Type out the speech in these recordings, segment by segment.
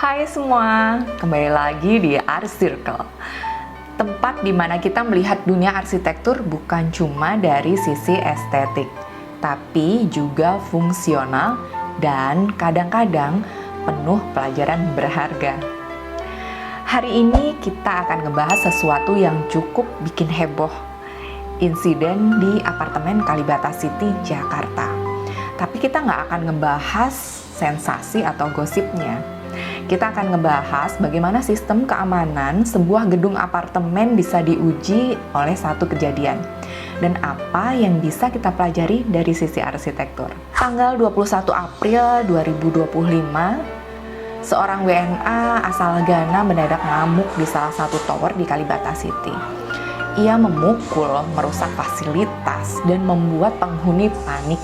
Hai semua, kembali lagi di Art Circle. Tempat di mana kita melihat dunia arsitektur bukan cuma dari sisi estetik, tapi juga fungsional dan kadang-kadang penuh pelajaran berharga. Hari ini kita akan ngebahas sesuatu yang cukup bikin heboh. Insiden di apartemen Kalibata City, Jakarta. Tapi kita nggak akan ngebahas sensasi atau gosipnya. Kita akan ngebahas bagaimana sistem keamanan sebuah gedung apartemen bisa diuji oleh satu kejadian dan apa yang bisa kita pelajari dari sisi arsitektur. Tanggal 21 April 2025, seorang WNA asal Ghana mendadak ngamuk di salah satu tower di Kalibata City. Ia memukul, merusak fasilitas, dan membuat penghuni panik.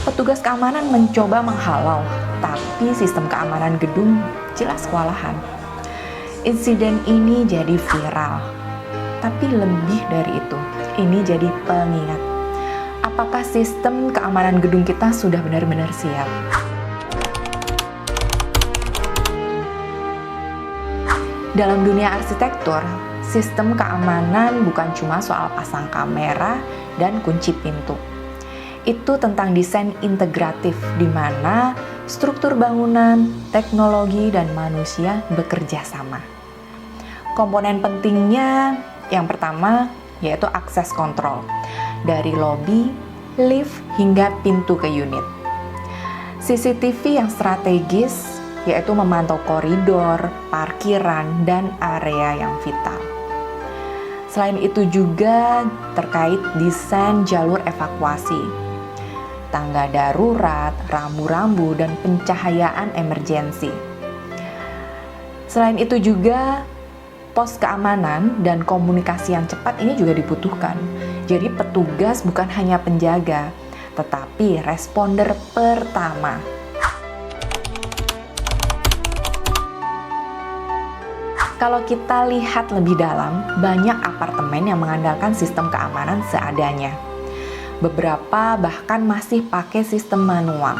Petugas keamanan mencoba menghalau, tapi sistem keamanan gedung jelas kewalahan. Insiden ini jadi viral, tapi lebih dari itu, ini jadi pengingat. Apakah sistem keamanan gedung kita sudah benar-benar siap? Dalam dunia arsitektur, sistem keamanan bukan cuma soal pasang kamera dan kunci pintu. Itu tentang desain integratif di mana struktur bangunan, teknologi, dan manusia bekerja sama. Komponen pentingnya yang pertama yaitu akses kontrol dari lobi, lift, hingga pintu ke unit. CCTV yang strategis yaitu memantau koridor, parkiran, dan area yang vital. Selain itu juga terkait desain jalur evakuasi, tangga darurat, rambu-rambu, dan pencahayaan emergensi. Selain itu juga pos keamanan dan komunikasi yang cepat ini juga dibutuhkan. Jadi petugas bukan hanya penjaga, tetapi responder pertama. Kalau kita lihat lebih dalam, banyak apartemen yang mengandalkan sistem keamanan seadanya. Beberapa bahkan masih pakai sistem manual,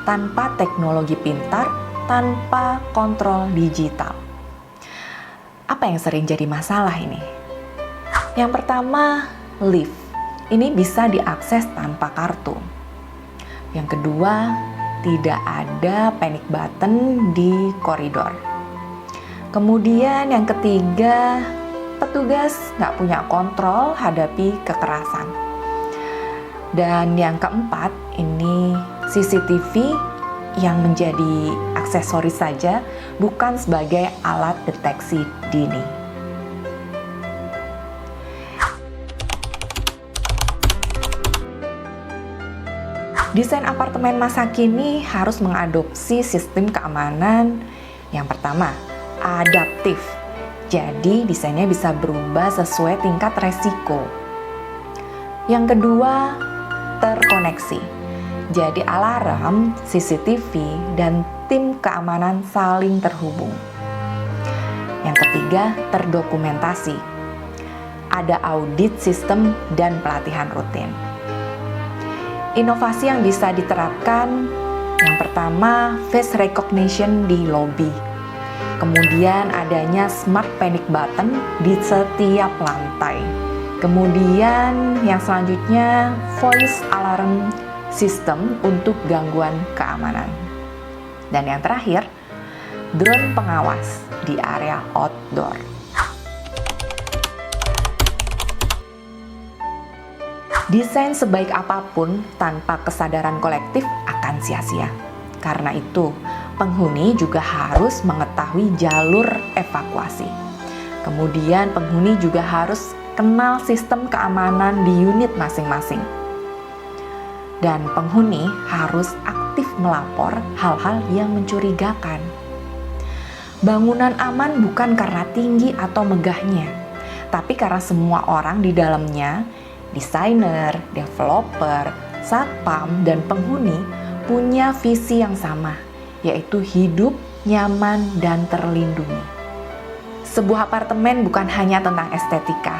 tanpa teknologi pintar, tanpa kontrol digital. Apa yang sering jadi masalah ini? Yang pertama, lift. Ini bisa diakses tanpa kartu. Yang kedua, tidak ada panic button di koridor. Kemudian yang ketiga, petugas nggak punya kontrol hadapi kekerasan. Dan yang keempat, ini CCTV yang menjadi aksesoris saja, bukan sebagai alat deteksi dini. Desain apartemen masa kini harus mengadopsi sistem keamanan yang pertama, adaptif. Jadi desainnya bisa berubah sesuai tingkat resiko. Yang kedua, terkoneksi. Jadi alarm, CCTV, dan tim keamanan saling terhubung. Yang ketiga, terdokumentasi. Ada audit sistem dan pelatihan rutin. Inovasi yang bisa diterapkan, yang pertama, face recognition di lobi. Kemudian adanya smart panic button di setiap lantai. Kemudian yang selanjutnya voice alarm system untuk gangguan keamanan. Dan yang terakhir, drone pengawas di area outdoor. Desain sebaik apapun tanpa kesadaran kolektif akan sia-sia. Karena itu, penghuni juga harus mengetahui jalur evakuasi. Kemudian penghuni juga harus kenal sistem keamanan di unit masing-masing. dan penghuni harus aktif melapor hal-hal yang mencurigakan. Bangunan aman bukan karena tinggi atau megahnya, tapi karena semua orang di dalamnya, desainer, developer, satpam, dan penghuni punya visi yang sama, yaitu hidup nyaman dan terlindungi. Sebuah apartemen bukan hanya tentang estetika,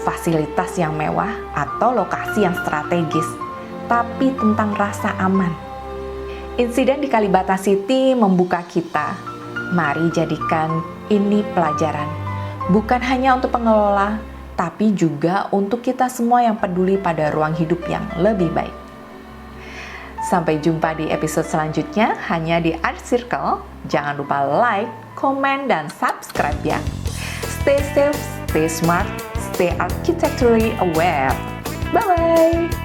fasilitas yang mewah, atau lokasi yang strategis, tapi tentang rasa aman. Insiden di Kalibata City membuka kita. Mari jadikan ini pelajaran, bukan hanya untuk pengelola, tapi juga untuk kita semua yang peduli pada ruang hidup yang lebih baik. Sampai jumpa di episode selanjutnya hanya di Art Circle. Jangan lupa like, komen, dan subscribe ya. Stay safe, stay smart, stay architecturally aware. Bye-bye!